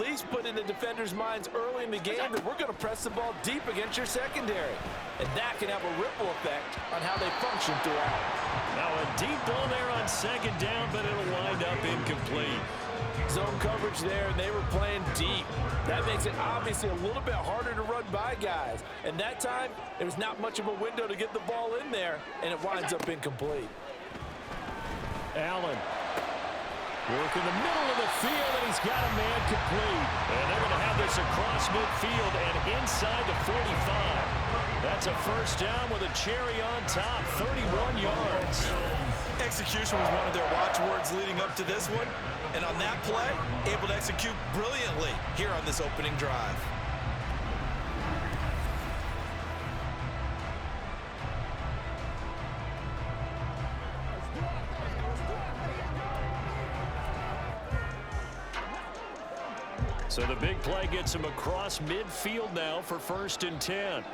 least put in the defenders' minds early in the game that we're going to press the ball deep against your secondary. And that can have a ripple effect on how they function throughout. Now a deep ball there on second down, but it'll wind up incomplete. Zone coverage there, and they were playing deep. That makes it obviously a little bit harder to run by guys. And that time, there was not much of a window to get the ball in there, and it winds up incomplete. Allen. Work in the middle of the field, and he's got a man complete. And they're going to have this across midfield and inside the 45. That's a first down with a cherry on top, 31 yards. Execution was one of their watchwords leading up to this one. And on that play, able to execute brilliantly here on this opening drive. So the big play gets him across midfield now for 1st and 10.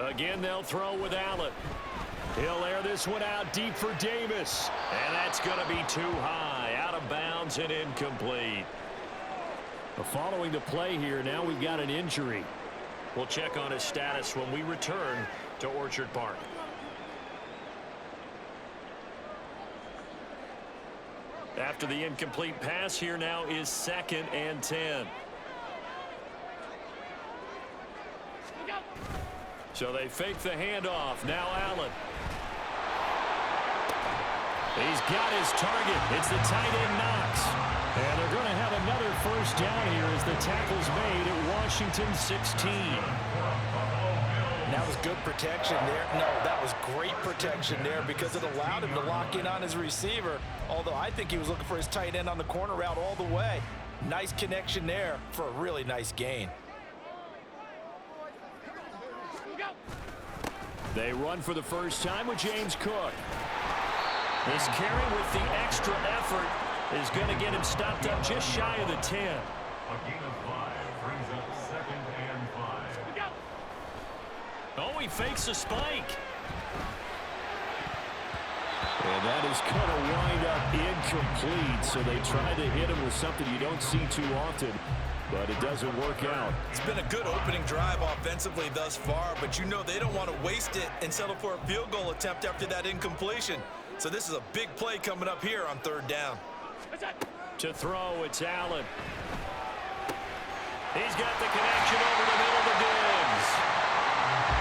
Again, they'll throw with Allen. He'll air this one out deep for Davis. And that's going to be too high. Out of bounds and incomplete. Following the play here, now we've got an injury. We'll check on his status when we return to Orchard Park. After the incomplete pass, here now is 2nd and 10. So they fake the handoff. Now Allen. He's got his target. It's the tight end Knox. And they're going to have another first down here as the tackle's made at Washington 16. That was good protection there. No, that was great protection there because it allowed him to lock in on his receiver. Although I think he was looking for his tight end on the corner route all the way. Nice connection there for a really nice gain. They run for the first time with James Cook. This carry with the extra effort is going to get him stopped up just shy of the 10. A gain of 5 brings up 2nd and 5. Oh, he fakes a spike. And that is going to wind up incomplete. So they try to hit him with something you don't see too often, but it doesn't work out. It's been a good opening drive offensively thus far, but you know they don't want to waste it and settle for a field goal attempt after that incompletion. So this is a big play coming up here on 3rd down. To throw, it's Allen. He's got the connection over the middle to Diggs.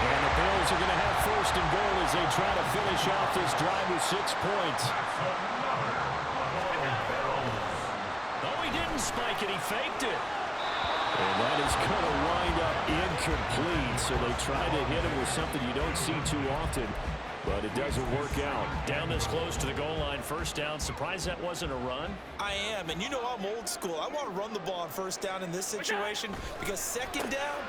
And the Bills are going to have 1st and goal as they try to finish off this drive with 6 points. Oh, he didn't spike it. He faked it. And that is going to wind up incomplete. So they try to hit him with something you don't see too often, but it doesn't work out. Down this close to the goal line, first down. Surprised that wasn't a run? I am, and you know I'm old school. I want to run the ball on 1st down in this situation because 2nd down.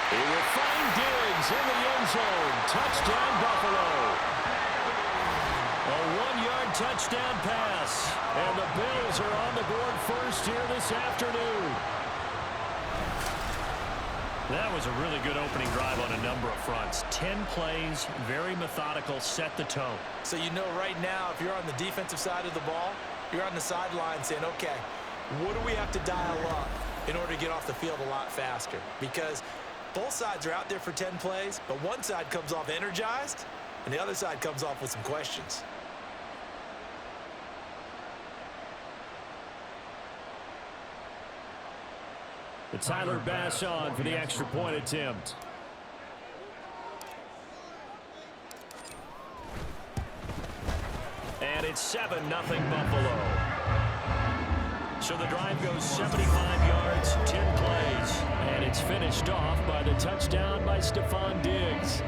He will find Diggs in the end zone. Touchdown, Buffalo. A 1-yard touchdown pass. And the Bills are on the board first here this afternoon. That was a really good opening drive on a number of fronts. 10 plays, very methodical, set the tone. So you know right now, if you're on the defensive side of the ball, you're on the sideline saying, okay, what do we have to dial up in order to get off the field a lot faster? Because both sides are out there for 10 plays, but one side comes off energized, and the other side comes off with some questions. Tyler Bass on for the extra point attempt. And it's 7-0 Buffalo. So the drive goes 75 yards, 10 plays. And it's finished off by the touchdown by Stephon Diggs.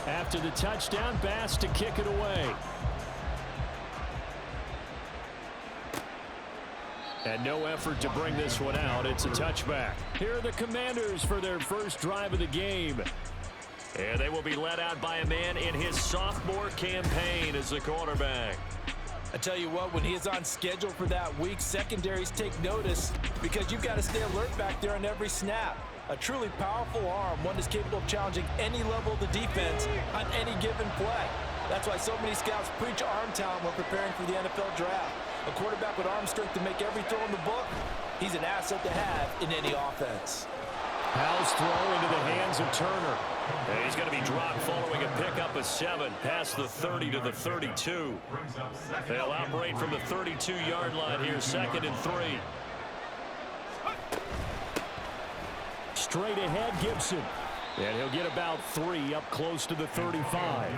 After the touchdown, Bass to kick it away. And no effort to bring this one out. It's a touchback. Here are the Commanders for their first drive of the game. And they will be led out by a man in his sophomore campaign as the quarterback. I tell you what, when he is on schedule for that week, secondaries take notice because you've got to stay alert back there on every snap. A truly powerful arm, one that's capable of challenging any level of the defense on any given play. That's why so many scouts preach arm talent when preparing for the NFL draft. A quarterback with arm strength to make every throw in the book, he's an asset to have in any offense. Powell's throw into the hands of Turner. And he's going to be dropped following a pickup of 7 past the 30 to the 32. They'll operate from the 32-yard line here, 2nd and 3. Straight ahead, Gibson. And he'll get about 3 up close to the 35.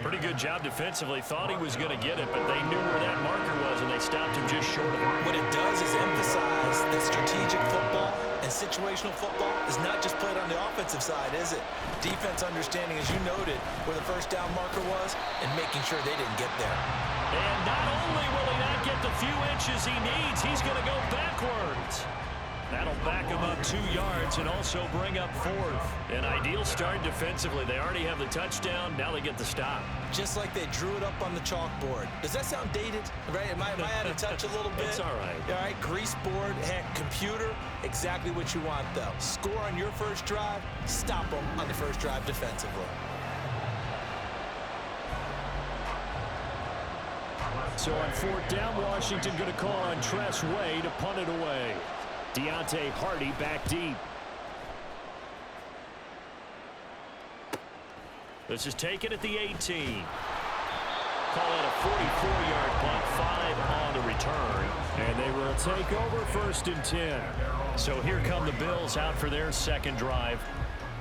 Pretty good job defensively. Thought he was going to get it, but they knew where that marker was, and they stopped him just short of it. What it does is emphasize that strategic football and situational football is not just played on the offensive side, is it? Defense understanding, as you noted, where the first down marker was and making sure they didn't get there. And not only will he not get the few inches he needs, he's going to go backwards. That'll back him up 2 yards and also bring up 4th. An ideal start defensively. They already have the touchdown. Now they get the stop. Just like they drew it up on the chalkboard. Does that sound dated? Right? Am I out of touch a little bit? It's all right. All right, grease board, heck, computer, exactly what you want, though. Score on your first drive, stop them on the first drive defensively. So on 4th down, Washington going to call on Tress Way to punt it away. Deontay Hardy back deep. This is taken at the 18. Call it a 44-yard punt, 5 on the return. And they will take over 1st and 10. So here come the Bills out for their second drive.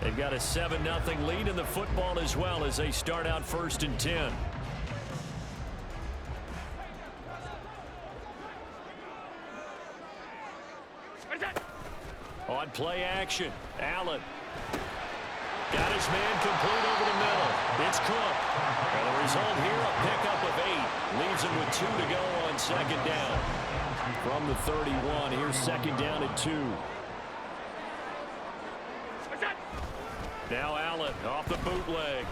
They've got a 7-0 lead in the football as well as they start out 1st and 10. On play action, Allen. Got his man complete over the middle. It's Cook. And the result here, a pickup of 8. Leaves him with 2 to go on 2nd down. From the 31, here's 2nd down at 2. Now Allen off the bootleg.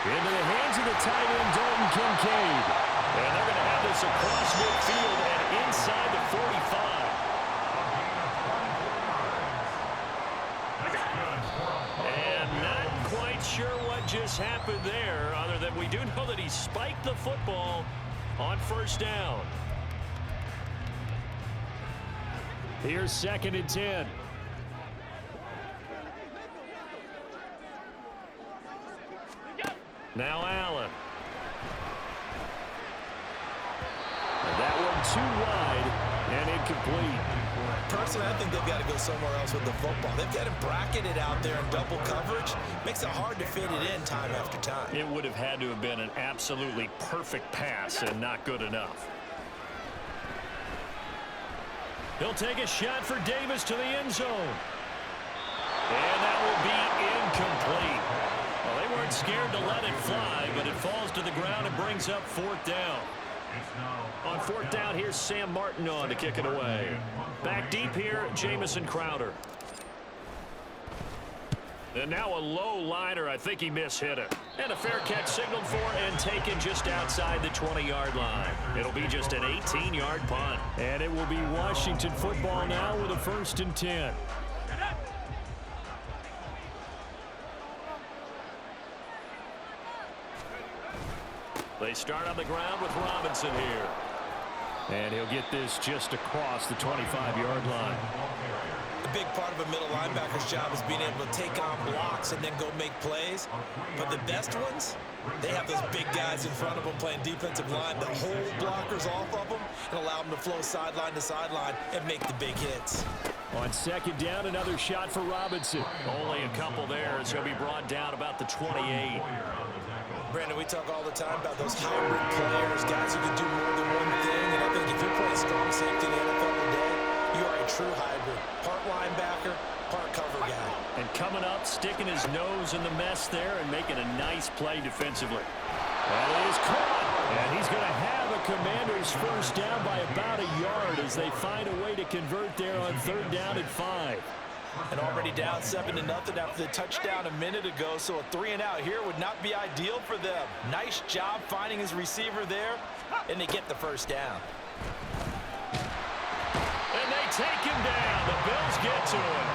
Into the hands of the tight end, Dalton Kincaid. And they're going to have this across midfield and inside the 45. Sure what just happened there, other than we do know that he spiked the football on 1st down. Here's 2nd and 10. Now Allen. And that one too wide and incomplete. Personally, I think they've got to go somewhere else with the football. They've got him bracketed out there in double coverage. Makes it hard to fit it in time after time. It would have had to have been an absolutely perfect pass and not good enough. He'll take a shot for Davis to the end zone. And that will be incomplete. Well, they weren't scared to let it fly, but it falls to the ground and brings up 4th down. On 4th down, here's Sam Martin on to kick it away. Back deep here, Jamison Crowder. And now a low liner. I think he mishit it. And a fair catch signaled for and taken just outside the 20-yard line. It'll be just an 18-yard punt. And it will be Washington football now with a 1st and 10. They start on the ground with Robinson here. And he'll get this just across the 25-yard line. A big part of a middle linebacker's job is being able to take on blocks and then go make plays. But the best ones, they have those big guys in front of them playing defensive line that hold blockers off of them and allow them to flow sideline to sideline and make the big hits. On 2nd down, another shot for Robinson. Only a couple there as he'll be brought down about the 28. Brandon, we talk all the time about those hybrid players, guys who can do more than one thing. And I think if you're playing strong safety in the NFL today, you are a true hybrid. Part linebacker, part cover guy. And coming up, sticking his nose in the mess there and making a nice play defensively. That is caught. And he's going to have a Commander's 1st down by about a yard as they find a way to convert there on 3rd down and 5. And already down 7-0 after the touchdown a minute ago, so a 3-and-out here would not be ideal for them. Nice job finding his receiver there, and they get the 1st down. And they take him down. The Bills get to him.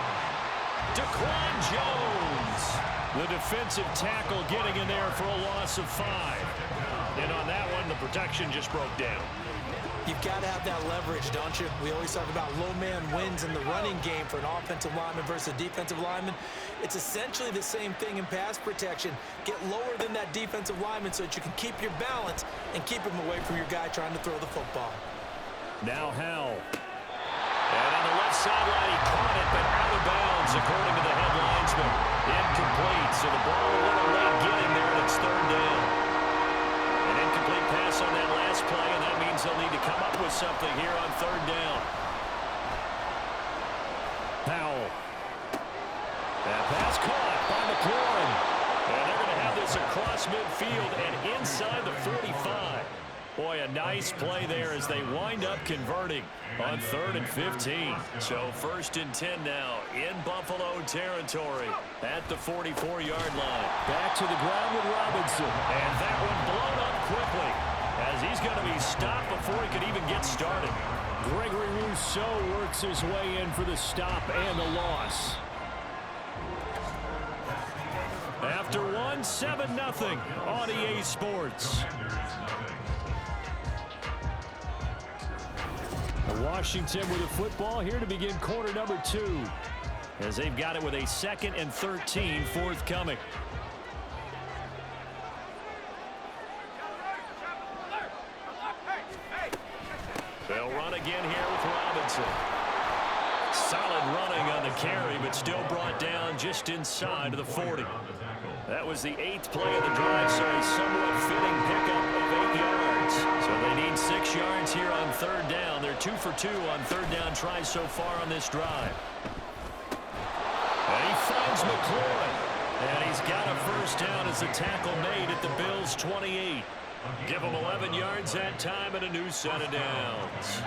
Daquan Jones. The defensive tackle getting in there for a loss of 5. And on that one, the protection just broke down. You've got to have that leverage, don't you? We always talk about low man wins in the running game for an offensive lineman versus a defensive lineman. It's essentially the same thing in pass protection. Get lower than that defensive lineman so that you can keep your balance and keep him away from your guy trying to throw the football. Now Howell. And on the left sideline, he caught it, but out of bounds, according to the head linesman. Incomplete, so the ball a little late getting there, and it's 3rd down. An incomplete pass on that last play, and that means they'll need to come up with something here on 3rd down. Powell. That pass caught by McLaurin. And they're going to have this across midfield and inside the 45. Boy, a nice play there as they wind up converting on 3rd and 15. So 1st and 10 now in Buffalo territory at the 44-yard line. Back to the ground with Robinson. And that one blown up quickly as he's going to be stopped before he could even get started. Gregory Rousseau works his way in for the stop and the loss. After 1, 7-0 on EA Sports. Washington with the football here to begin quarter number 2. As they've got it with a 2nd and 13 forthcoming. They'll run again here with Robinson. Solid running on the carry, but still brought down just inside of the 40. That was the 8th play of the drive, so a somewhat fitting pickup of 8 yards. So they need 6 yards here on 3rd down. They're 2 for 2 on 3rd down tries so far on this drive. And he finds McLaurin. And he's got a 1st down as the tackle made at the Bills' 28. Give him 11 yards that time and a new set of downs.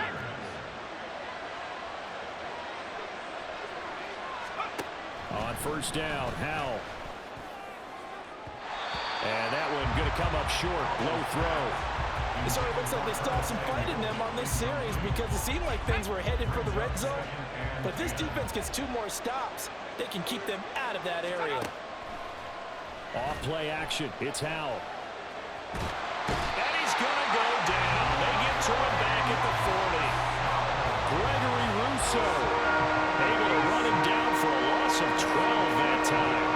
On 1st down, Howell. And that one going to come up short. Low throw. It sort of looks like they stopped some fight in them on this series because it seemed like things were headed for the red zone. But this defense gets 2 more stops. They can keep them out of that area. Off play action. It's Howell. And he's going to go down. They get to him back at the 40. Gregory Rousseau able to run him down for a loss of 12 that time.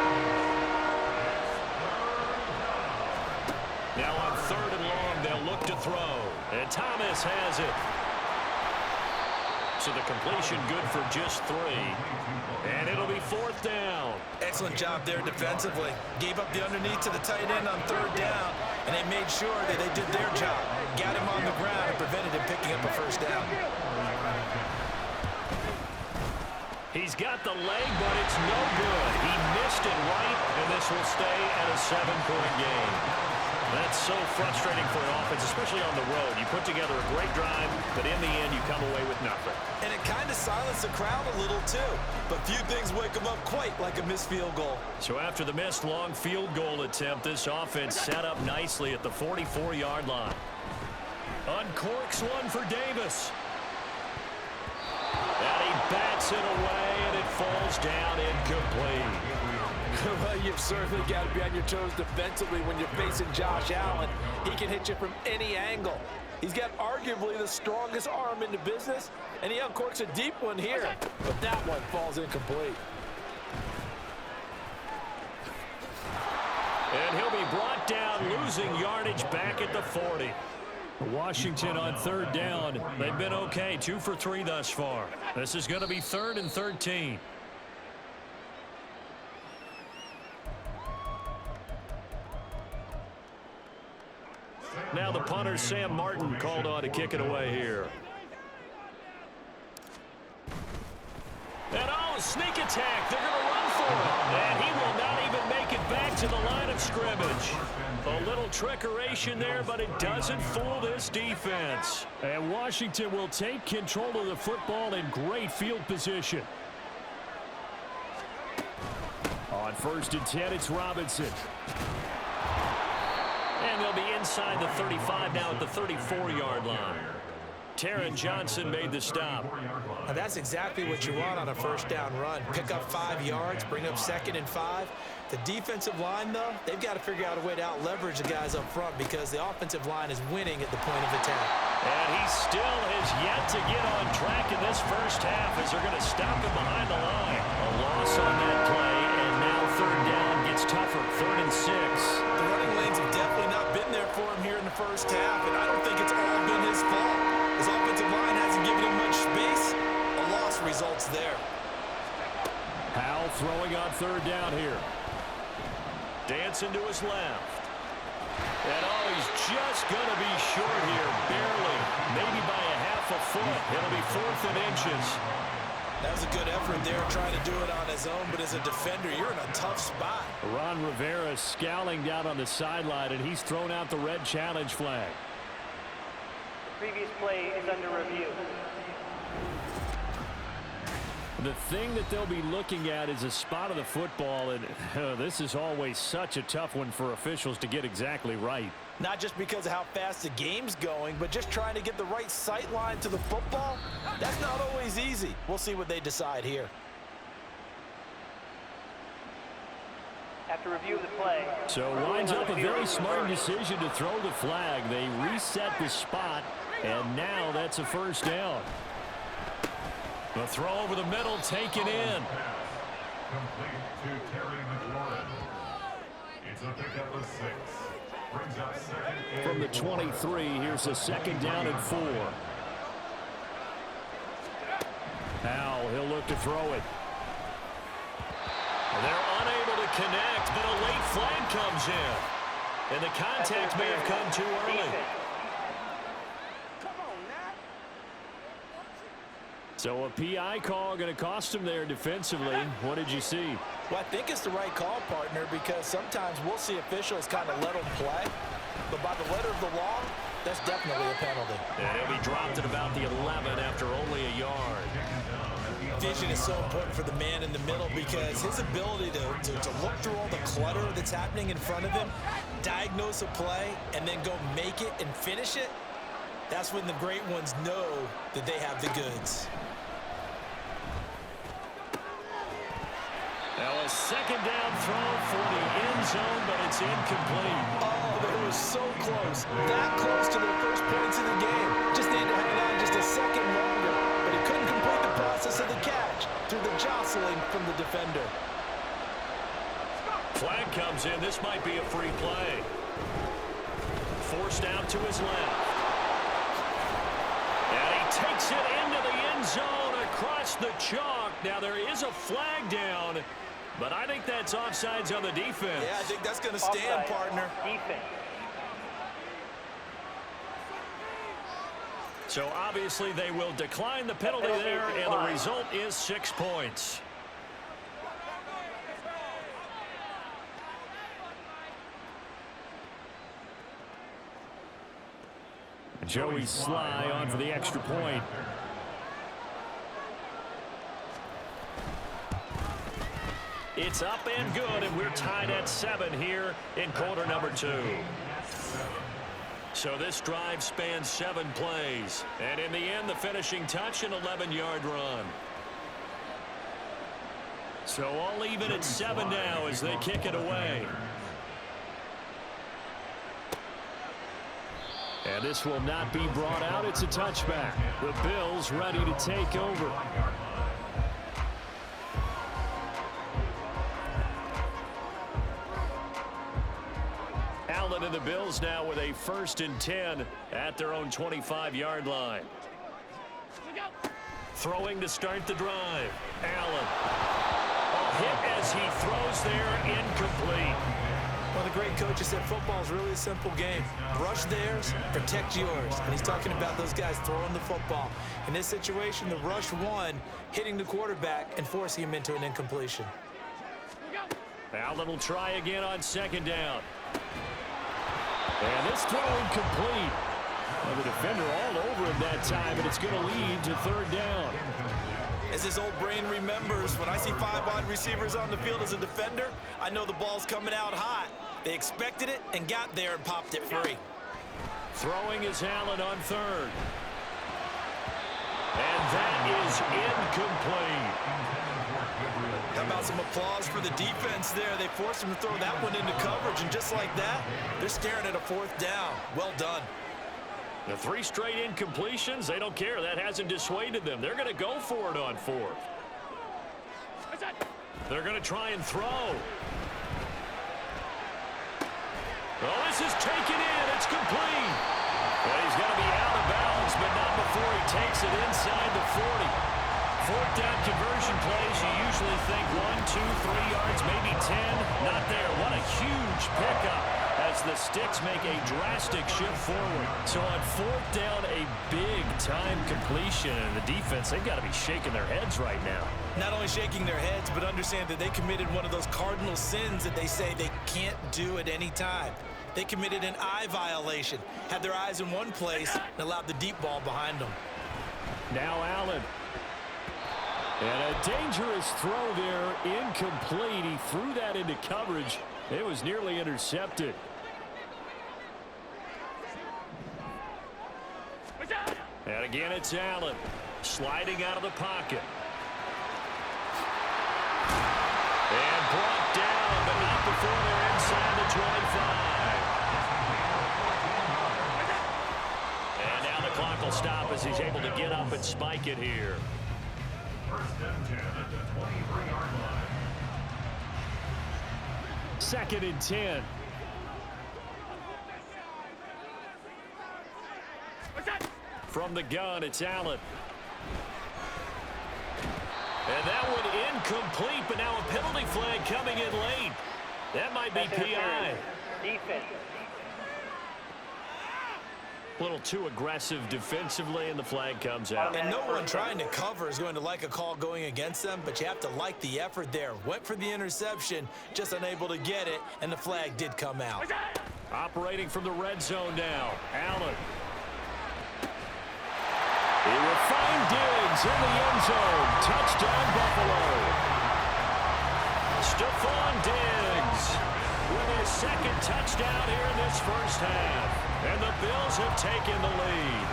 Now on 3rd and long, they'll look to throw. And Thomas has it. So the completion good for just 3. And it'll be 4th down. Excellent job there defensively. Gave up the underneath to the tight end on 3rd down, and they made sure that they did their job. Got him on the ground and prevented him picking up a 1st down. He's got the leg, but it's no good. He missed it right, and this will stay at a 7-point game. That's so frustrating for an offense, especially on the road. You put together a great drive, but in the end, you come away with nothing. And it kind of silenced the crowd a little, too. But few things wake them up quite like a missed field goal. So after the missed long field goal attempt, this offense set up nicely at the 44-yard line. Uncorks one for Davis. And he bats it away, and it falls down incomplete. Well, you've certainly got to be on your toes defensively when you're facing Josh Allen. He can hit you from any angle. He's got arguably the strongest arm in the business, and he uncorks a deep one here. But that one falls incomplete. And he'll be brought down, losing yardage back at the 40. Washington on 3rd down. They've been okay, 2 for 3 thus far. This is going to be 3rd and 13. Now the punter, Sam Martin, called on to kick it away here. And sneak attack. They're going to run for it. And he will not even make it back to the line of scrimmage. A little trickeration there, but it doesn't fool this defense. And Washington will take control of the football in great field position. On 1st and 10, it's Robinson. And they'll be inside the 35 now at the 34-yard line. Taron Johnson made the stop. Now that's exactly what you want on a first down run. Pick up 5 yards, bring up 2nd and 5. The defensive line, though, they've got to figure out a way to out-leverage the guys up front because the offensive line is winning at the point of attack. And he still has yet to get on track in this first half as they're going to stop him behind the line. A loss on that play, and now 3rd down gets tougher, 3rd and 6. The running lanes have definitely not been there for him here in the first half, and I don't think it's all been his fault. His offensive line hasn't given him much space. A loss results there. Howell throwing on 3rd down here. Dancing to his left. And he's just going to be short here, barely, maybe by a half a foot. It'll be 4th and inches. That was a good effort there, trying to do it on his own, but as a defender, you're in a tough spot. Ron Rivera scowling down on the sideline, and he's thrown out the red challenge flag. The previous play is under review. The thing that they'll be looking at is a spot of the football, and this is always such a tough one for officials to get exactly right. Not just because of how fast the game's going, but just trying to get the right sight line to the football. That's not always easy. We'll see what they decide here. After review of the play. So winds up a very smart decision to throw the flag. They reset the spot, and now that's a 1st down. The throw over the middle, taken in. Complete to Terry McLaurin. It's a pickup of 6. Brings up 2nd and From the 23, here's a 2nd down and 4. Howell, he'll look to throw it. They're unable to connect, but a late flag comes in. And the contact may have come too early. So a PI call going to cost him there defensively. What did you see? Well, I think it's the right call, partner, because sometimes we'll see officials kind of let them play. But by the letter of the law, that's definitely a penalty. And he'll be dropped at about the 11 after only a yard. Vision is so important for the man in the middle because his ability to look through all the clutter that's happening in front of him, diagnose a play, and then go make it and finish it, that's when the great ones know that they have the goods. Now a 2nd down throw for the end zone, but it's incomplete. Oh, they were so close. That close to their first points in the game. Just needed to hang on just a second longer. But he couldn't complete the process of the catch through the jostling from the defender. Flag comes in. This might be a free play. Forced out to his left. And he takes it into the end zone across the chalk. Now there is a flag down, but I think that's offsides on the defense. Yeah, I think that's going to stand, partner. Defense. So obviously they will decline the penalty there, and the result is 6 points. Joey Sly on for the extra point. It's up and good, and we're tied at 7 here in quarter number 2. So this drive spans 7 plays. And in the end, the finishing touch, an 11-yard run. So all even at 7 now as they kick it away. And this will not be brought out. It's a touchback. The Bills ready to take over. Allen and the Bills now with a 1st and 10 at their own 25-yard line. Throwing to start the drive. Allen. A hit as he throws there, incomplete. Well, the great coach said football is really a simple game. Rush theirs, protect yours. And he's talking about those guys throwing the football. In this situation, the rush won, hitting the quarterback and forcing him into an incompletion. Allen will try again on 2nd down. And this throw incomplete. Well, the defender all over him that time, and it's going to lead to 3rd down. As his old brain remembers, when I see 5 wide receivers on the field as a defender, I know the ball's coming out hot. They expected it and got there and popped it free. Throwing is Allen on 3rd. And that is incomplete. How about some applause for the defense there? They forced him to throw that one into coverage, and just like that, they're staring at a 4th down. Well done. The 3 straight incompletions, they don't care. That hasn't dissuaded them. They're going to go for it on 4th. They're going to try and throw. Oh, this is taken in. It's complete. Well, he's going to be out of bounds, but not before he takes it inside the 40. 4th down conversion plays, you usually think 1, 2, 3 yards, maybe 10. Not there. What a huge pickup as the Sticks make a drastic shift forward. So on 4th down, a big-time completion. And the defense, they've got to be shaking their heads right now. Not only shaking their heads, but understand that they committed one of those cardinal sins that they say they can't do at any time. They committed an eye violation, had their eyes in one place, and allowed the deep ball behind them. Now Allen. And a dangerous throw there, incomplete. He threw that into coverage. It was nearly intercepted. And again, it's Allen sliding out of the pocket. And brought down, but not before they're inside the 25. And now the clock will stop as he's able to get up and spike it here. 1st and 10 at the 23-yard line. 2nd and 10. From the gun, it's Allen. And that one incomplete, but now a penalty flag coming in late. That might be PI. Defense. A little too aggressive defensively, and the flag comes out. And no one trying to cover is going to like a call going against them, but you have to like the effort there. Went for the interception, just unable to get it, and the flag did come out. Operating from the red zone now, Allen. He will find Diggs in the end zone. Touchdown, Buffalo. Stephon Diggs with his 2nd touchdown here in this 1st half. And the Bills have taken the lead.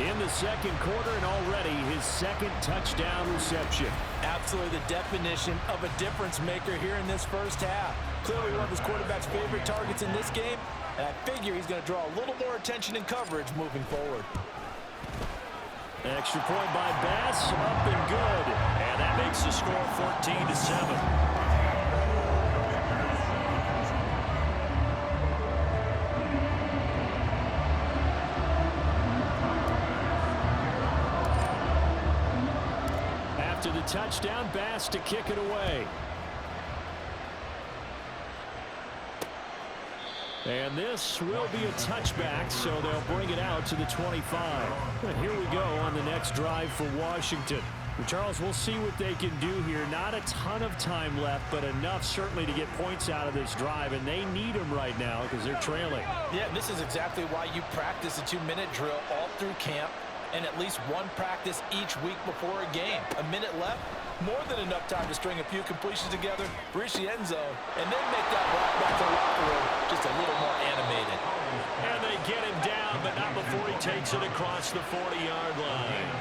In the 2nd quarter, and already his 2nd touchdown reception. Absolutely the definition of a difference maker here in this 1st half. Clearly one of his quarterback's favorite targets in this game, and I figure he's going to draw a little more attention and coverage moving forward. Extra point by Bass, up and good. And that makes the score 14-7. After the touchdown, Bass to kick it away. And this will be a touchback, so they'll bring it out to the 25. And here we go on the next drive for Washington. Charles, we'll see what they can do here. Not a ton of time left, but enough certainly to get points out of this drive, and they need them right now because they're trailing. Yeah, this is exactly why you practice a 2-minute drill all through camp and at least one practice each week before a game. A minute left, more than enough time to string a few completions together, reach the end zone, and then make that walk back to the locker room just a little more animated. And they get him down, but not before he takes it across the 40-yard line.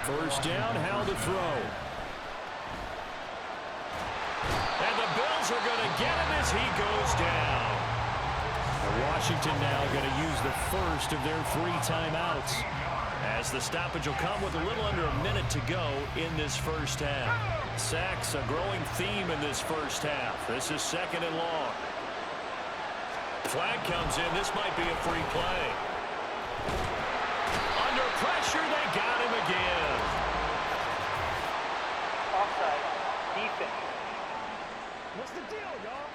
1st down, how to throw. And the Bills are going to get him as he goes down. And Washington now going to use the 1st of their 3 timeouts. As the stoppage will come with a little under a minute to go in this 1st half. Sacks, a growing theme in this 1st half. This is 2nd and long. Flag comes in. This might be a free play. Under pressure, they got him again. Offside. Defense. What's the deal, y'all?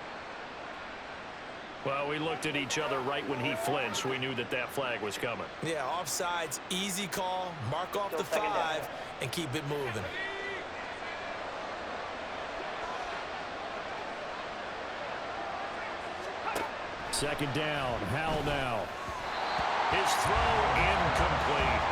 Well, we looked at each other right when he flinched. We knew that that flag was coming. Yeah, offsides, easy call, mark off the 5, and keep it moving. Second down, Howell now. His throw incomplete.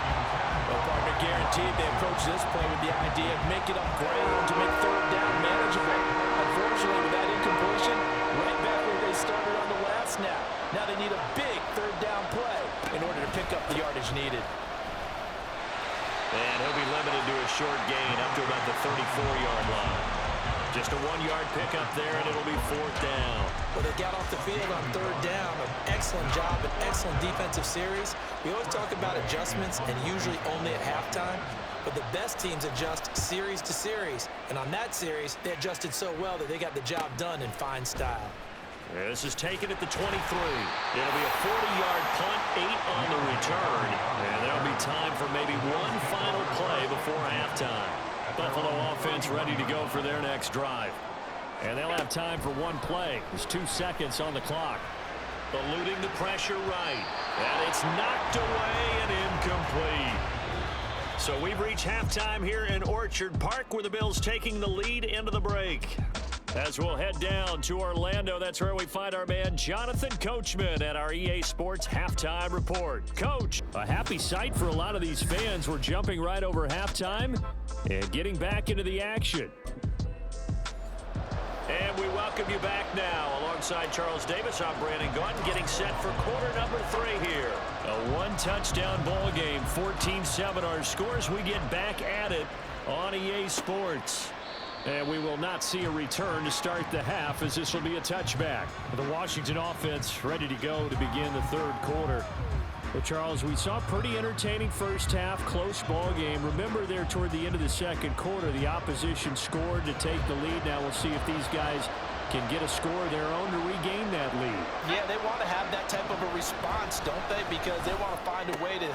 Well, partner, guaranteed they approach this play with the idea of making up ground to make 3rd down manageable. Unfortunately, with that incompletion, right back where they started on the last snap. Now they need a big 3rd down play in order to pick up the yardage needed. And he'll be limited to a short gain up to about the 34-yard line. Just a 1-yard pickup there, and it'll be 4th down. Well, they got off the field on 3rd down. An excellent job, an excellent defensive series. We always talk about adjustments, and usually only at halftime. But the best teams adjust series to series. And on that series, they adjusted so well that they got the job done in fine style. This is taken at the 23. It'll be a 40-yard punt, 8 on the return. And there'll be time for maybe one final play before halftime. Buffalo offense ready to go for their next drive. And they'll have time for one play. There's 2 seconds on the clock. Eluding the pressure right. And it's knocked away and incomplete. So we've reached halftime here in Orchard Park, where the Bills taking the lead into the break. As we'll head down to Orlando, that's where we find our man Jonathan Coachman at our EA Sports Halftime Report. Coach, a happy sight for a lot of these fans. We're jumping right over halftime and getting back into the action. And we welcome you back now. Alongside Charles Davis, I'm Brandon Gaudin, getting set for quarter number 3 here. A one-touchdown ball game, 14-7 our scores. We get back at it on EA Sports. And we will not see a return to start the half, as this will be a touchback. The Washington offense ready to go to begin the 3rd quarter. Well, Charles, we saw a pretty entertaining first half, close ball game. Remember there toward the end of the 2nd quarter, the opposition scored to take the lead. Now we'll see if these guys can get a score of their own to regain that lead. Yeah, they want to have that type of a response, don't they? Because they want to find a way to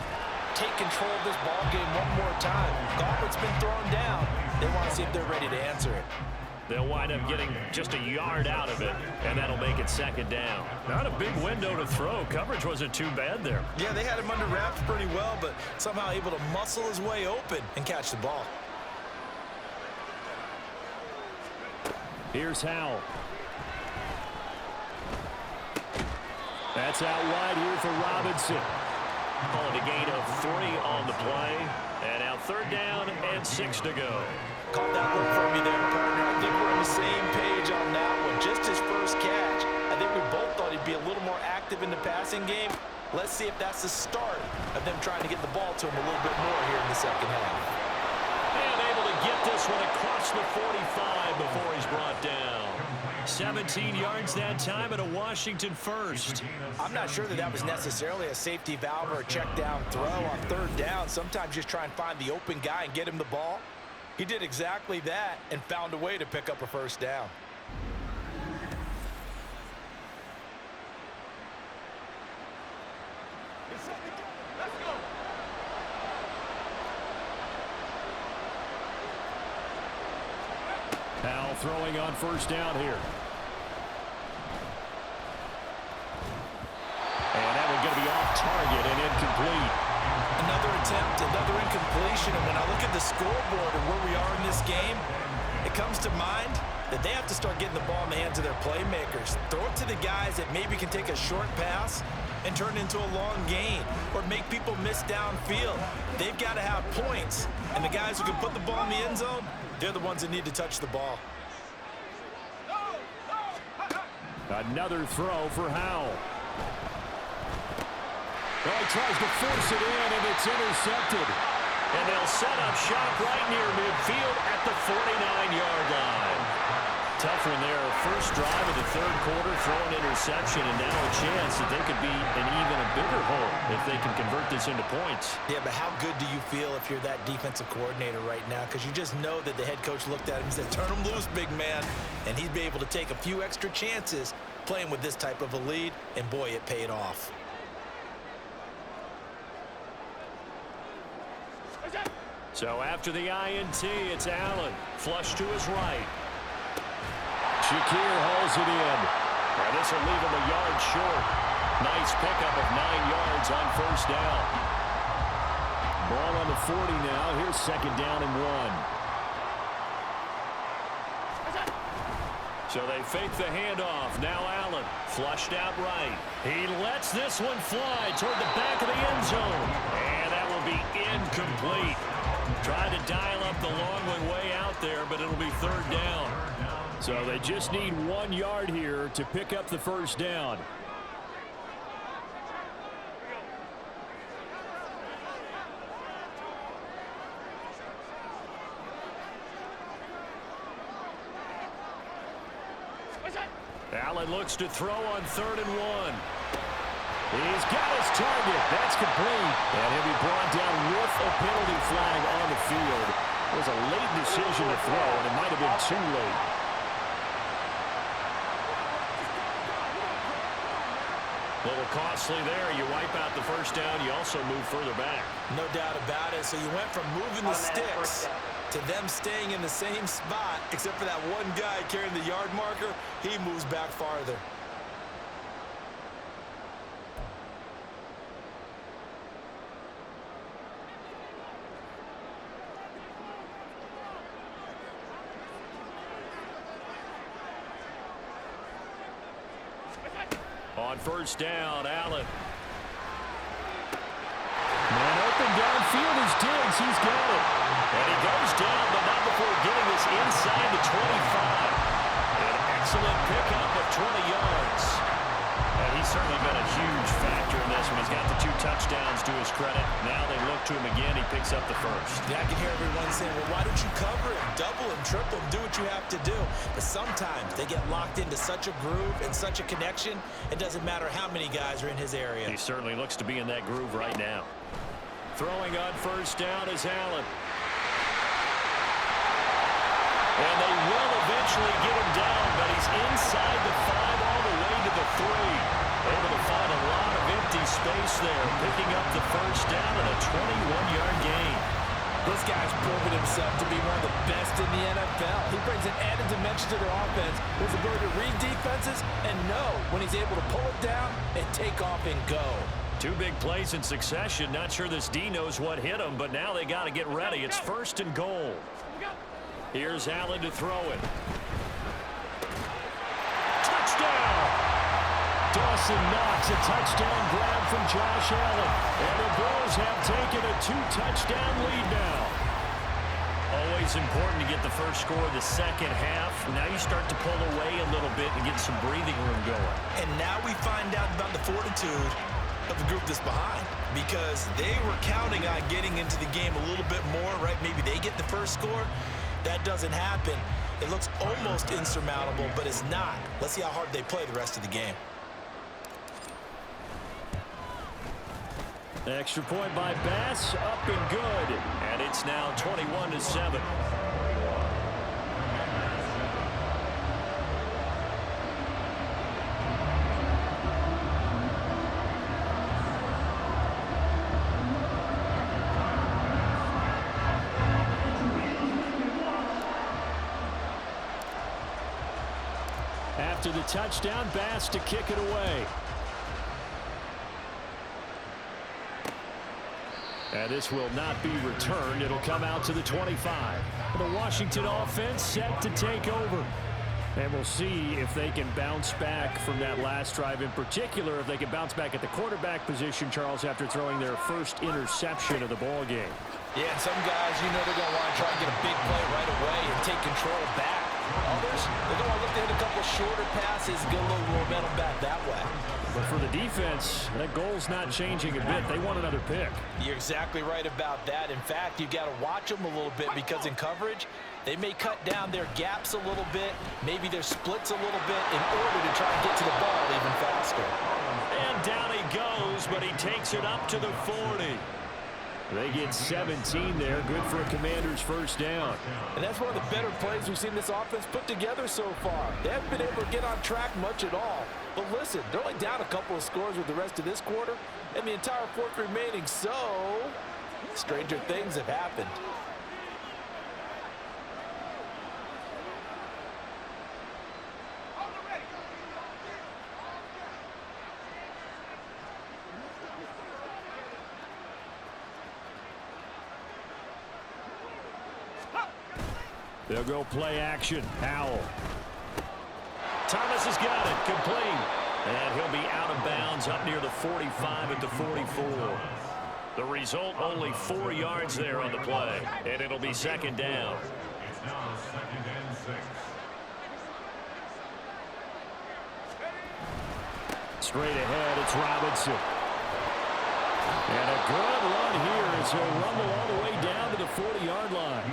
take control of this ball game one more time. Gauntlet's been thrown down. They want to see if they're ready to answer it. They'll wind up getting just a yard out of it, and that'll make it 2nd down. Not a big window to throw. Coverage wasn't too bad there. Yeah, they had him under wraps pretty well, but somehow able to muscle his way open and catch the ball. Here's Howell. That's out wide here for Robinson. Calling a gain of 3 on the play. And now 3rd down and 6 to go. Caught that one for me there, partner. I think we're on the same page on that one. Just his first catch. I think we both thought he'd be a little more active in the passing game. Let's see if that's the start of them trying to get the ball to him a little bit more here in the 2nd half. And able to get this one across the 45 before he's brought down. 17 yards that time and a Washington first. I'm not sure that was necessarily a safety valve or a check down throw on 3rd down. Sometimes just try and find the open guy and get him the ball. He did exactly that and found a way to pick up a 1st down. Howell throwing on 1st down here. And that one's going to be off target and incomplete. Another attempt, another incompletion. And when I look at the scoreboard and where we are in this game, it comes to mind that they have to start getting the ball in the hands of their playmakers. Throw it to the guys that maybe can take a short pass and turn it into a long gain or make people miss downfield. They've got to have points. And the guys who can put the ball in the end zone, they're the ones that need to touch the ball. Another throw for Howell. Well, he tries to force it in, and it's intercepted. And they'll set up shop right near midfield at the 49-yard line. Tough one there. First drive of the 3rd quarter, throw an interception, and now a chance that they could be in even a bigger hole if they can convert this into points. Yeah, but how good do you feel if you're that defensive coordinator right now? Because you just know that the head coach looked at him and said, turn him loose, big man. And he'd be able to take a few extra chances playing with this type of a lead, and boy, it paid off. So after the INT, it's Allen. Flush to his right. Shakir hauls it in. And this will leave him a yard short. Nice pickup of 9 yards on 1st down. Ball on the 40 now. Here's 2nd down and 1. So they fake the handoff. Now Allen flushed out right. He lets this one fly toward the back of the end zone. And that will be incomplete. Tried to dial up the long one way out there, but it'll be 3rd down. So they just need 1 yard here to pick up the 1st down. Allen looks to throw on 3rd and 1. He's got his target. That's complete. And he'll be brought down with a penalty flag on the field. It was a late decision to throw, and it might have been too late. A little costly there. You wipe out the first down. You also move further back. No doubt about it. So you went from moving the sticks to them staying in the same spot, except for that one guy carrying the yard marker. He moves back farther. On 1st down, Allen. Man open downfield is Diggs. He's got it. And he goes down, but not before getting this inside the 25. An excellent pickup of 20 yards. And he's certainly been a huge factor in this one. He's got the 2 touchdowns to his credit. Now they look to him again. He picks up the first. Yeah, I can hear everyone saying, well, why don't you cover him, double him, triple him, do what you have to do. But sometimes they get locked into such a groove and such a connection, it doesn't matter how many guys are in his area. He certainly looks to be in that groove right now. Throwing on 1st down is Allen. And they will eventually get him down, but he's inside the 5 all the way to the 3. Able to find a lot of empty space there, picking up the first down and a 21-yard gain. This guy's proven himself to be one of the best in the NFL. He brings an added dimension to their offense, his ability to read defenses and know when he's able to pull it down and take off and go. 2 big plays in succession. Not sure this D knows what hit him, but now they got to get ready. It's 1st and goal. Here's Allen to throw it. Touchdown! Dawson Knox, a touchdown grab from Josh Allen. And the Bills have taken a 2-touchdown lead now. Always important to get the first score of the second half. Now you start to pull away a little bit and get some breathing room going. And now we find out about the fortitude of the group that's behind, because they were counting on getting into the game a little bit more, right? Maybe they get the first score. That doesn't happen. It looks almost insurmountable, but it's not. Let's see how hard they play the rest of the game. Extra point by Bass, up and good. And it's now 21-7. After the touchdown, Bass to kick it away. And this will not be returned. It'll come out to the 25. The Washington offense set to take over. And we'll see if they can bounce back from that last drive, in particular if they can bounce back at the quarterback position, Charles, after throwing their first interception of the ball game. Yeah, and some guys, you know, they're going to want to try and get a big play right away and take control back. Others, they're going to look to hit a couple shorter passes, get a little momentum back that way. But for the defense, that goal's not changing a bit. They want another pick. You're exactly right about that. In fact, you've got to watch them a little bit, because in coverage, they may cut down their gaps a little bit, maybe their splits a little bit, in order to try and get to the ball even faster. And down he goes, but he takes it up to the 40. They get 17 there. Good for a Commander's first down. And that's one of the better plays we've seen this offense put together so far. They haven't been able to get on track much at all. But listen, they're only down a couple of scores with the rest of this quarter and the entire fourth remaining, so stranger things have happened. They'll go play action. Howell. Thomas has got it. Complete. And he'll be out of bounds up near the 45 at the 44. The result, only 4 yards there on the play. And it'll be second down. It's now 2nd and 6. Straight ahead, it's Robinson. And a Good run here as he'll rumble all the way down to the 40-yard line.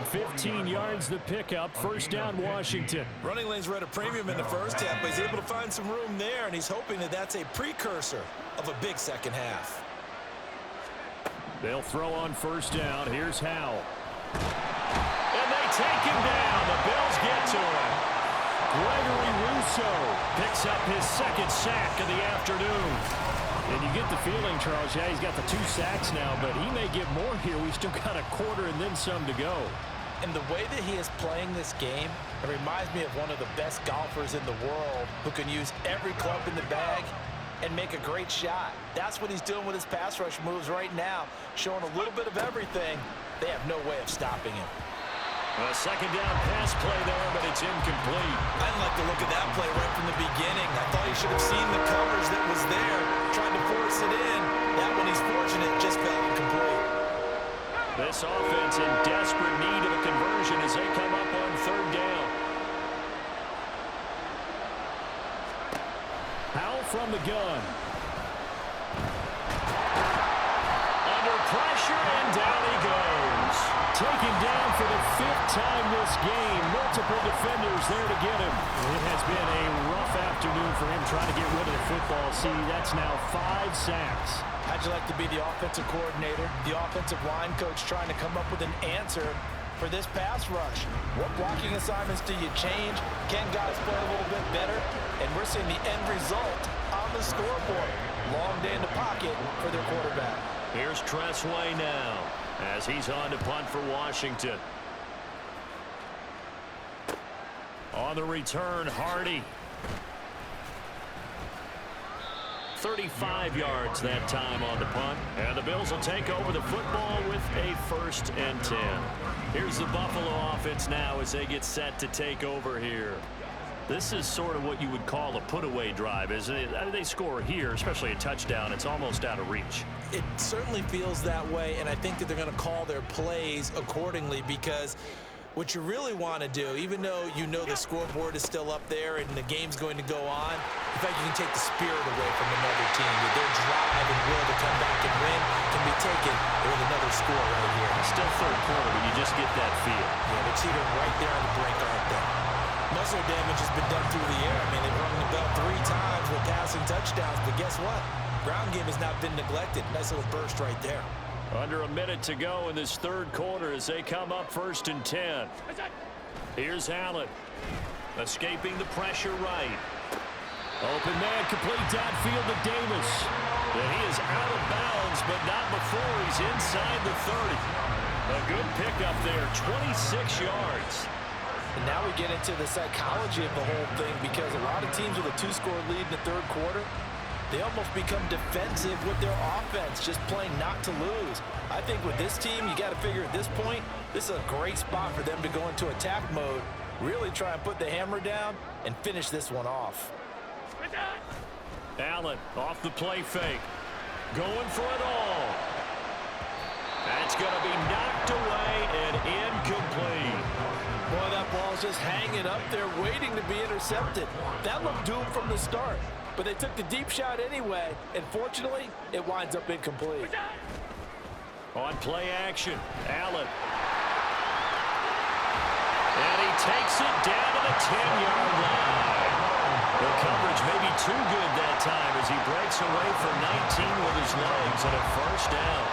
15 yards the pickup. First down, Washington. Running lanes were at a premium in the first half, but he's able to find some room there, and he's hoping that that's a precursor of a big second half. They'll throw on first down. Here's Howell. And they take him down. The Bills get to him. Gregory Rousseau picks up his second sack of the afternoon. And you get the feeling, Charles, yeah, he's got the 2 sacks now, but he may get more here. We've still got a quarter and then some to go. And the way that he is playing this game, it reminds me of one of the best golfers in the world who can use every club in the bag and make a great shot. That's what he's doing with his pass rush moves right now, showing a little bit of everything. They have no way of stopping him. A second down pass play there, but it's incomplete. I didn't like the look of that play right from the beginning. I thought he should have seen the coverage that was there, tried to force it in. That one, he's fortunate, just fell incomplete. This offense in desperate need of a conversion as they come up on third down. Howell from the gun. Under pressure, and down he goes. Taken down for the 5th time this game. Multiple defenders there to get him. It has been a rough afternoon for him trying to get rid of the football. See, that's now 5 sacks. How'd you like to be the offensive coordinator, the offensive line coach trying to come up with an answer for this pass rush? What blocking assignments do you change? Can guys play a little bit better? And we're seeing the end result on the scoreboard. Long day in the pocket for their quarterback. Here's Tressway now as he's on to punt for Washington. On the return, Hardy. 35 yards that time on the punt. And the Bills will take over the football with a 1st and 10. Here's the Buffalo offense now as they get set to take over here. This is sort of what you would call a put-away drive, isn't it? I mean, they score here, especially a touchdown. It's almost out of reach. It certainly feels that way, and I think that they're going to call their plays accordingly because what you really want to do, even though you know the scoreboard is still up there and the game's going to go on, in fact, you can take the spirit away from another team. That their drive and will to come back and win can be taken with another score right here. It's still third quarter, but you just get that feel. Yeah, they're teetering right there on the brink, aren't they? Muscle damage has been done through the air. I mean, they've rung the bell 3 times with passing touchdowns, but guess what? Ground game has not been neglected. Nice little burst right there. Under a minute to go in this third quarter as they come up 1st and 10. Here's Allen. Escaping the pressure right. Open man, complete downfield to Davis. And he is out of bounds, but not before he's inside the 30. A good pickup there, 26 yards. And now we get into the psychology of the whole thing because a lot of teams with a 2-score lead in the third quarter, they almost become defensive with their offense, just playing not to lose. I think with this team, you got to figure at this point, this is a great spot for them to go into attack mode, really try and put the hammer down and finish this one off. Allen off the play fake. Going for it all. That's going to be knocked away and incomplete. Boy, that ball's just hanging up there waiting to be intercepted. That looked doomed from the start. But they took the deep shot anyway, and fortunately, it winds up incomplete. On play action, Allen. And he takes it down to the 10-yard line. The coverage may be too good that time as he breaks away for 19 with his legs and a 1st down.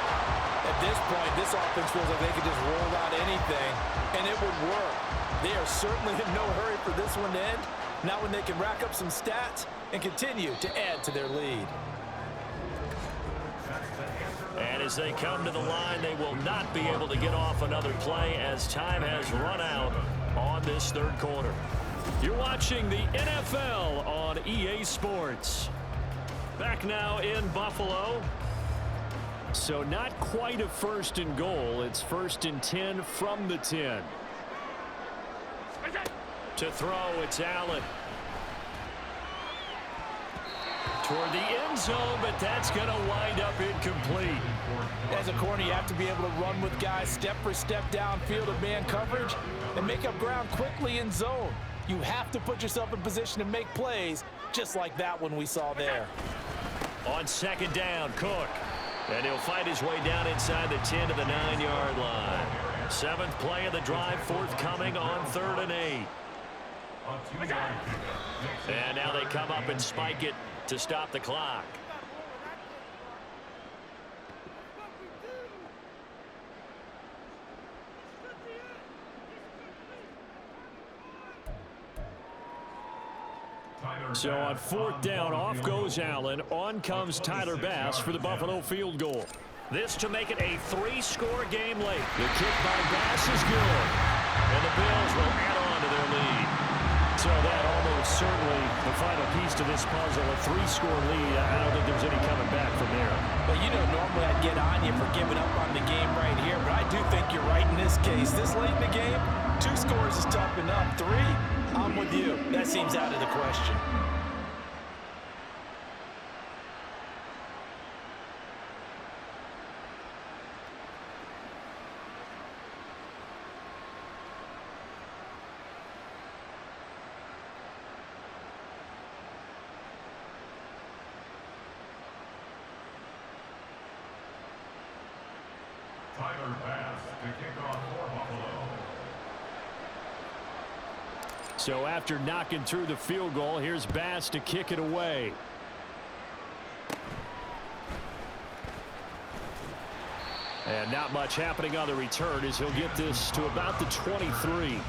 At this point, this offense feels like they could just roll out anything, and it would work. They are certainly in no hurry for this one to end. Not when they can rack up some stats and continue to add to their lead. And as they come to the line, they will not be able to get off another play as time has run out on this third quarter. You're watching the NFL on EA Sports. Back now in Buffalo. So not quite a 1st and goal. It's 1st and 10 from the 10. To throw, it's Allen. Toward the end zone, but that's going to wind up incomplete. As a corner, you have to be able to run with guys step for step downfield of man coverage and make up ground quickly in zone. You have to put yourself in position to make plays, just like that one we saw there. On 2nd down, Cook. And he'll fight his way down inside the 10 to the 9-yard line. 7th play of the drive forthcoming on 3rd and 8. And now they come up and spike it to stop the clock. So on 4th down, off goes Allen. On comes Tyler Bass for the Buffalo field goal. This to make it a 3-score game late. The kick by Bass is good. And the Bills will add on to their lead. So that almost certainly the final piece to this puzzle, a 3-score lead. I don't think there's any coming back from there. But you know, normally I'd get on you for giving up on the game right here, but I do think you're right in this case. This late in the game, 2 scores is tough enough. 3, I'm with you. That seems out of the question. Tyler Bass to kick off for Buffalo. So after knocking through the field goal, here's Bass to kick it away. And not much happening on the return as he'll get this to about the 23. Washington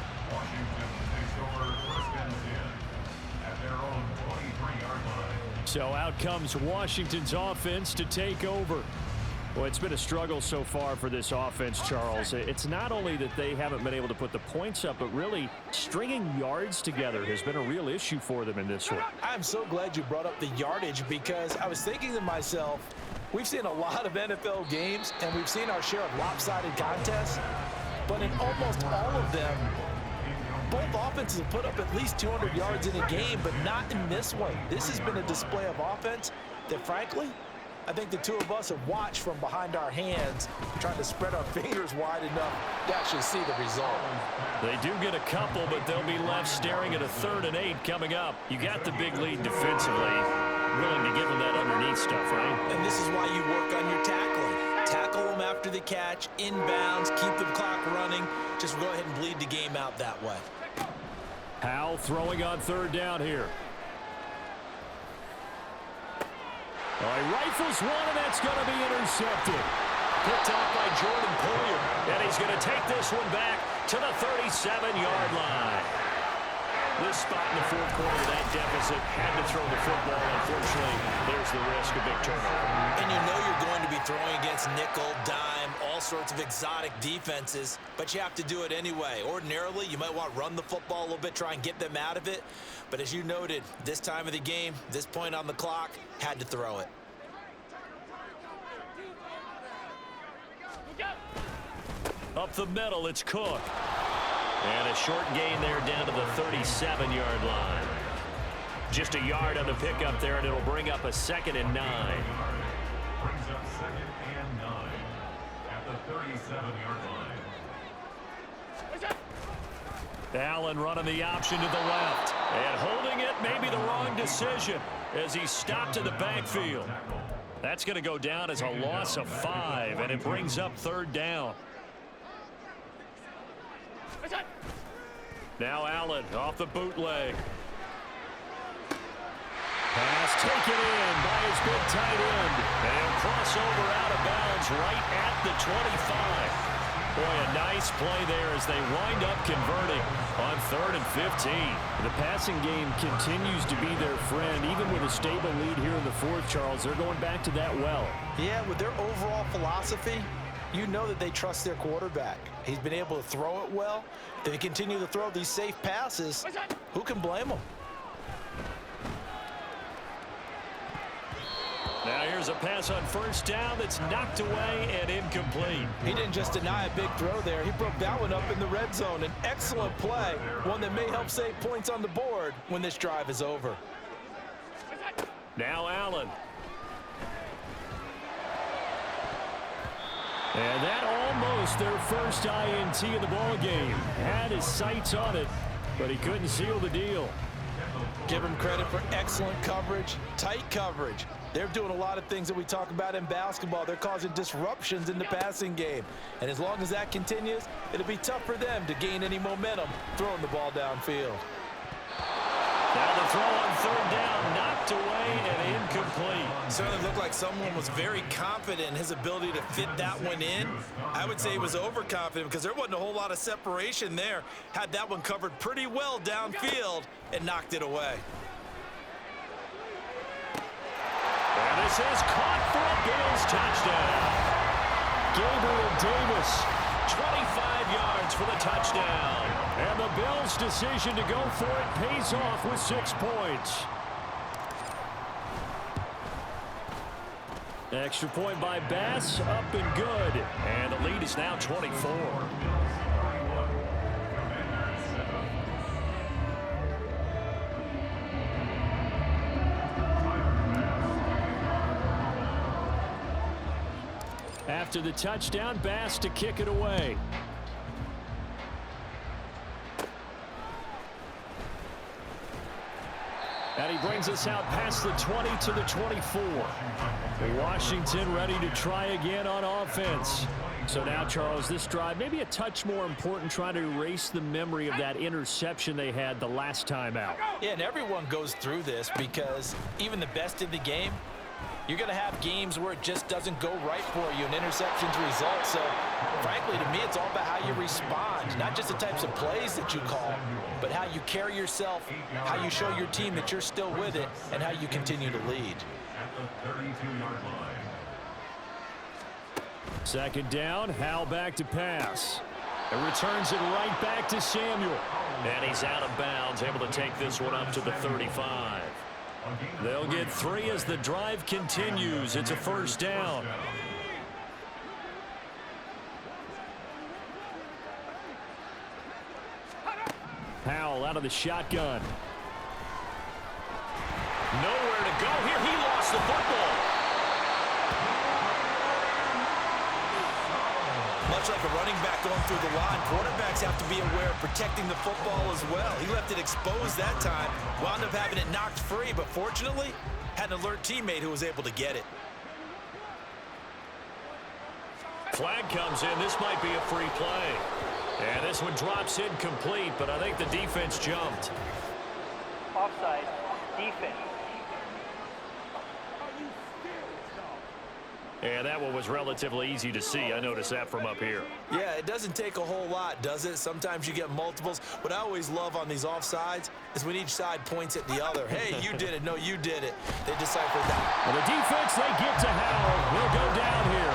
takes over 1st and 10 at their own 23-yard line. So out comes Washington's offense to take over. Well, it's been a struggle so far for this offense, Charles. It's not only that they haven't been able to put the points up, but really stringing yards together has been a real issue for them in this one. I'm so glad you brought up the yardage because I was thinking to myself, we've seen a lot of NFL games and we've seen our share of lopsided contests, but in almost all of them, both offenses have put up at least 200 yards in a game, but not in this one. This has been a display of offense that, frankly, I think the two of us have watched from behind our hands, trying to spread our fingers wide enough to actually see the result. They do get a couple, but they'll be left staring at a 3rd and 8 coming up. You got the big lead defensively. Willing to give them that underneath stuff, right? And this is why you work on your tackling. Tackle them after the catch, inbounds, keep the clock running. Just go ahead and bleed the game out that way. Howell throwing on 3rd down here. Well, he rifles one, and that's going to be intercepted. Picked off by Jordan Poyer. And he's going to take this one back to the 37-yard line. This spot in the 4th quarter of that deficit had to throw the football. Unfortunately, there's the risk of big turnover. And you know you're going to be throwing against nickel, dime, all sorts of exotic defenses, but you have to do it anyway. Ordinarily, you might want to run the football a little bit, try and get them out of it. But as you noted, this time of the game, this point on the clock, had to throw it. Up the middle, it's Cook. And a short gain there down to the 37-yard line. Just a yard on the pickup there, and it'll bring up a 2nd and 9. Brings up 2nd and 9 at the 37-yard line. Allen running the option to the left. And holding it may be the wrong decision as he stopped in the backfield. That's going to go down as a loss of 5, and it brings up 3rd down. Now Allen off the bootleg. Pass taken in by his big tight end. And he'll cross over out of bounds right at the 25. Boy, a nice play there as they wind up converting on 3rd and 15. The passing game continues to be their friend. Even with a stable lead here in the 4th, Charles, they're going back to that well. Yeah, with their overall philosophy, you know that they trust their quarterback. He's been able to throw it well. If they continue to throw these safe passes, who can blame them? Now here's a pass on 1st down that's knocked away and incomplete. He didn't just deny a big throw there. He broke that one up in the red zone. An excellent play, one that may help save points on the board when this drive is over. Now Allen. And that almost their first INT of the ball game. Had his sights on it, but he couldn't seal the deal. Give them credit for excellent coverage, tight coverage. They're doing a lot of things that we talk about in basketball. They're causing disruptions in the passing game. And as long as that continues, it'll be tough for them to gain any momentum throwing the ball downfield. Now the throw on third down, knocked away and incomplete. Certainly looked like someone was very confident in his ability to fit that one in. I would say he was overconfident because there wasn't a whole lot of separation there. Had that one covered pretty well downfield and knocked it away. And this is caught for a Bills touchdown. Gabriel Davis. 25 yards for the touchdown. And the Bills' decision to go for it pays off with 6 points. Extra point by Bass, up and good. And the lead is now 24. After the touchdown, Bass to kick it away. And he brings us out past the 20 to the 24. Washington ready to try again on offense. So now, Charles, this drive maybe a touch more important, trying to erase the memory of that interception they had the last time out. Yeah, and everyone goes through this because even the best in the game, you're going to have games where it just doesn't go right for you and interceptions result. So, frankly, to me, it's all about how you respond, not just the types of plays that you call, but how you carry yourself, how you show your team that you're still with it, and how you continue to lead. At the 32-yard line. Second down, Howell back to pass. And returns it right back to Samuel. And he's out of bounds, able to take this one up to the 35. They'll get 3 as the drive continues. It's a first down. Howell out of the shotgun. Nowhere to go here. He lost the football. Much like a running back going through the line, quarterbacks have to be aware of protecting the football as well. He left it exposed that time, wound up having it knocked free, but fortunately, had an alert teammate who was able to get it. Flag comes in. This might be a free play. And this one drops incomplete, but I think the defense jumped. Offside, defense. And that one was relatively easy to see. I noticed that from up here. Yeah, it doesn't take a whole lot, does it? Sometimes you get multiples. What I always love on these offsides is when each side points at the other. Hey, you did it. No, you did it. They decipher that. And the defense, they get to Howell. He'll go down here.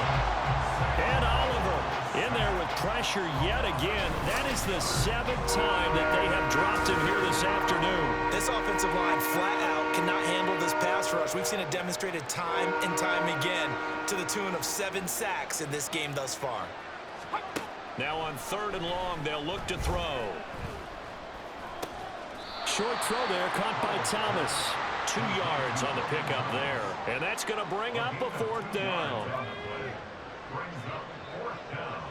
And Oliver in there with pressure yet again. That is the 7th time that they have dropped him here this afternoon. This offensive line flat out cannot handle this pass rush. We've seen it demonstrated time and time again to the tune of 7 sacks in this game thus far. Now on 3rd and long, they'll look to throw. Short throw there, caught by Thomas. 2 yards on the pickup there. And that's going to bring up a 4th down. Brings up 4th down.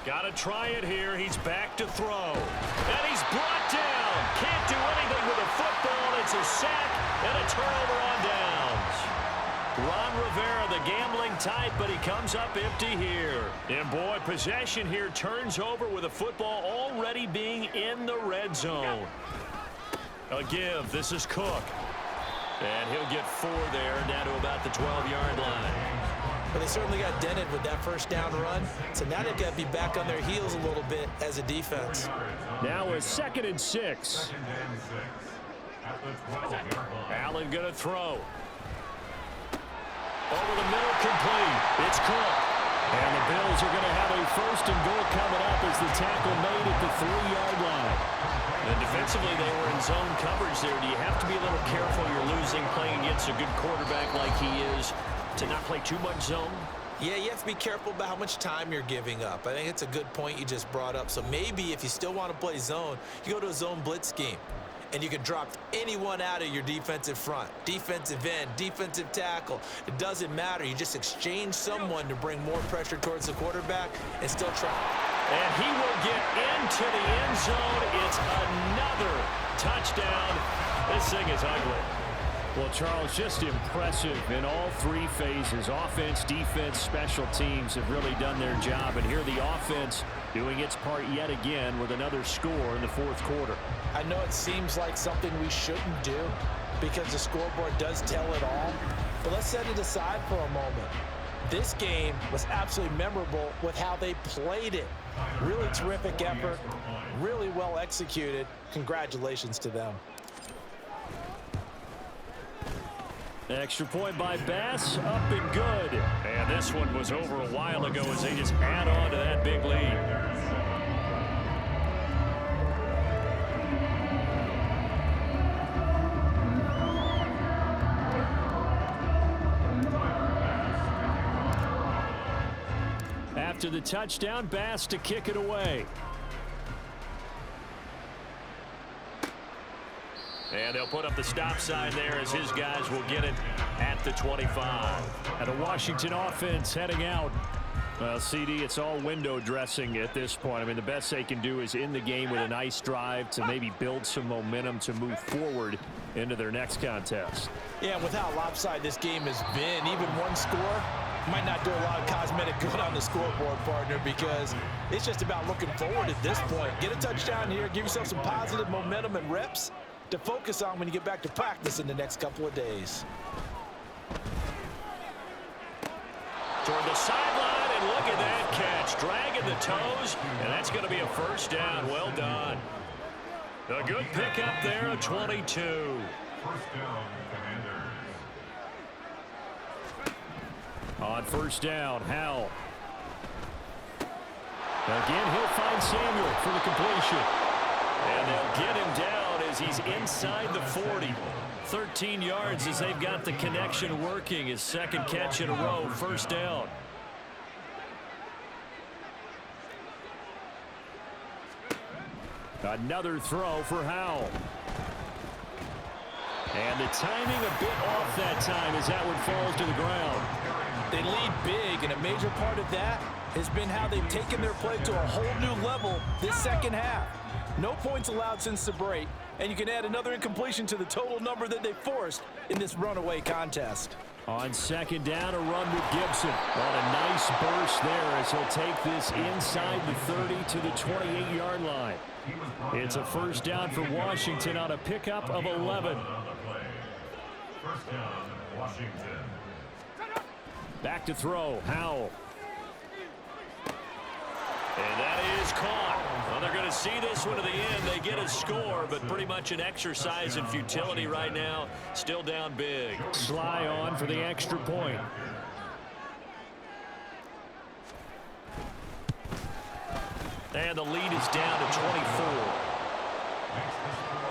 Got to try it here. He's back to throw. And he's brought down. Can't do anything with a football. It's a sack and a turnover on downs. Ron Rivera, the gambling type, but he comes up empty here. And boy, possession here turns over with a football already being in the red zone. A give. This is Cook. And he'll get 4 there, down to about the 12-yard line. But they certainly got dented with that first down run. So now they've got to be back on their heels a little bit as a defense. Now a 2nd and 6. 2nd and 6. At the 12-yard line. Allen going to throw. Over the middle, complete. It's Cook. And the Bills are going to have a 1st and goal coming up as the tackle made at the 3-yard line. And defensively, they were in zone coverage there. Do you have to be a little careful? You're losing, playing against a good quarterback like he is, to not play too much zone? Yeah, you have to be careful about how much time you're giving up. I think it's a good point you just brought up. So maybe if you still want to play zone, you go to a zone blitz scheme. And you can drop anyone out of your defensive front. Defensive end, defensive tackle. It doesn't matter. You just exchange someone to bring more pressure towards the quarterback and still try. And he will get into the end zone. It's another touchdown. This thing is ugly. Well, Charles, just impressive in all three phases. Offense, defense, special teams have really done their job. And here the offense doing its part yet again with another score in the fourth quarter. I know it seems like something we shouldn't do because the scoreboard does tell it all. But let's set it aside for a moment. This game was absolutely memorable with how they played it. Really terrific effort, really well executed. Congratulations to them. Extra point by Bass, up and good. And this one was over a while ago as they just add on to that big lead. After the touchdown, Bass to kick it away. And they'll put up the stop sign there as his guys will get it at the 25. And the Washington offense heading out. Well, CD, it's all window dressing at this point. I mean, the best they can do is in the game with a nice drive to maybe build some momentum to move forward into their next contest. Yeah, with how lopsided this game has been, even one score might not do a lot of cosmetic good on the scoreboard, partner, because it's just about looking forward at this point. Get a touchdown here, give yourself some positive momentum and reps to focus on when you get back to practice in the next couple of days. Toward the sideline, and look at that catch. Dragging the toes, and that's going to be a first down. Well done. A good pickup there, a 22. First down, Commanders. On first down, Howell. Again, he'll find Samuel for the completion. And they'll get him down as he's inside the 40. 13 yards as they've got the connection working. His second catch in a row, first down. Another throw for Howell. And the timing a bit off that time as that one falls to the ground. They lead big, and a major part of that has been how they've taken their play to a whole new level this second half. No points allowed since the break, and you can add another incompletion to the total number that they forced in this runaway contest. On second down, a run with Gibson. On a nice burst there as he'll take this inside the 30 to the 28-yard line. It's a first down for Washington on a pickup of 11. First down, Washington. Back to throw, Howell. And that is caught. Well, they're going to see this one to the end. They get a score, but pretty much an exercise in futility right now. Still down big. Sly on for the extra point. And the lead is down to 24.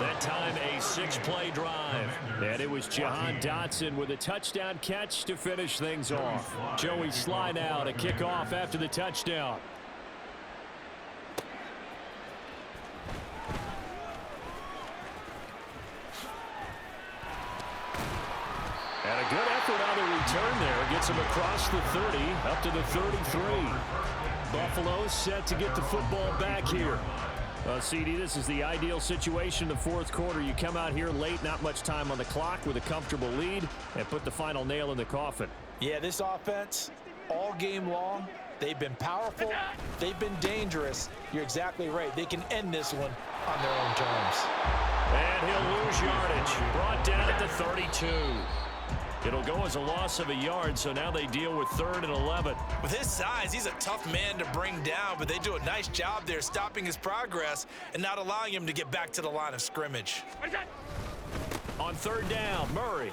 That time a 6-play drive. And it was Jahan Dotson with a touchdown catch to finish things off. Joey Sly now to kick off after the touchdown. And a good effort on the return there. Gets him across the 30, up to the 33. Buffalo set to get the football back here. CD, this is the ideal situation in the fourth quarter. You come out here late, not much time on the clock with a comfortable lead, and put the final nail in the coffin. Yeah, this offense, all game long, they've been powerful, they've been dangerous. You're exactly right. They can end this one on their own terms. And he'll lose yardage. Brought down at the 32. It'll go as a loss of a yard, so now they deal with 3rd and 11. With his size, he's a tough man to bring down, but they do a nice job there stopping his progress and not allowing him to get back to the line of scrimmage. On 3rd down, Murray.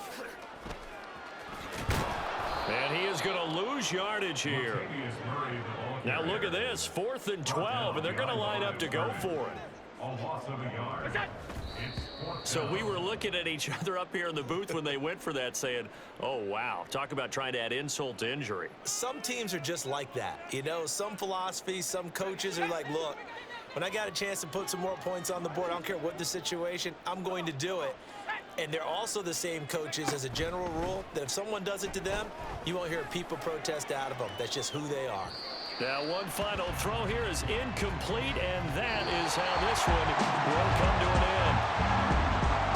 And he is going to lose yardage here. Now look at this, 4th and 12, and they're going to line up to go for it. A loss of a yard. So we were looking at each other up here in the booth when they went for that saying, oh, wow, talk about trying to add insult to injury. Some teams are just like that. You know, some philosophies, some coaches are like, look, when I got a chance to put some more points on the board, I don't care what the situation, I'm going to do it. And they're also the same coaches as a general rule that if someone does it to them, you won't hear a people protest out of them. That's just who they are. Now one final throw here is incomplete, and that is how this one will come to an end.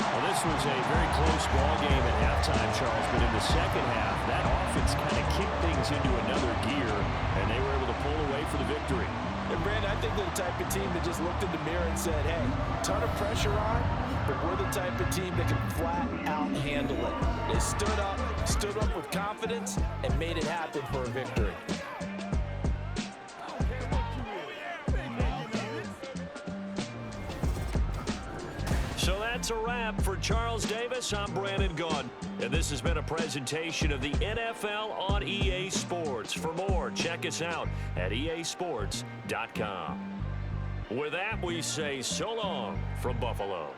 Well, this was a very close ball game at halftime, Charles, but in the second half, that offense kind of kicked things into another gear, and they were able to pull away for the victory. And Brandon, I think they're the type of team that just looked in the mirror and said, hey, ton of pressure on, but we're the type of team that can flat out handle it. They stood up with confidence, and made it happen for a victory. So that's a wrap for Charles Davis. I'm Brandon Gaudin, and this has been a presentation of the NFL on EA Sports. For more, check us out at easports.com. With that, we say so long from Buffalo.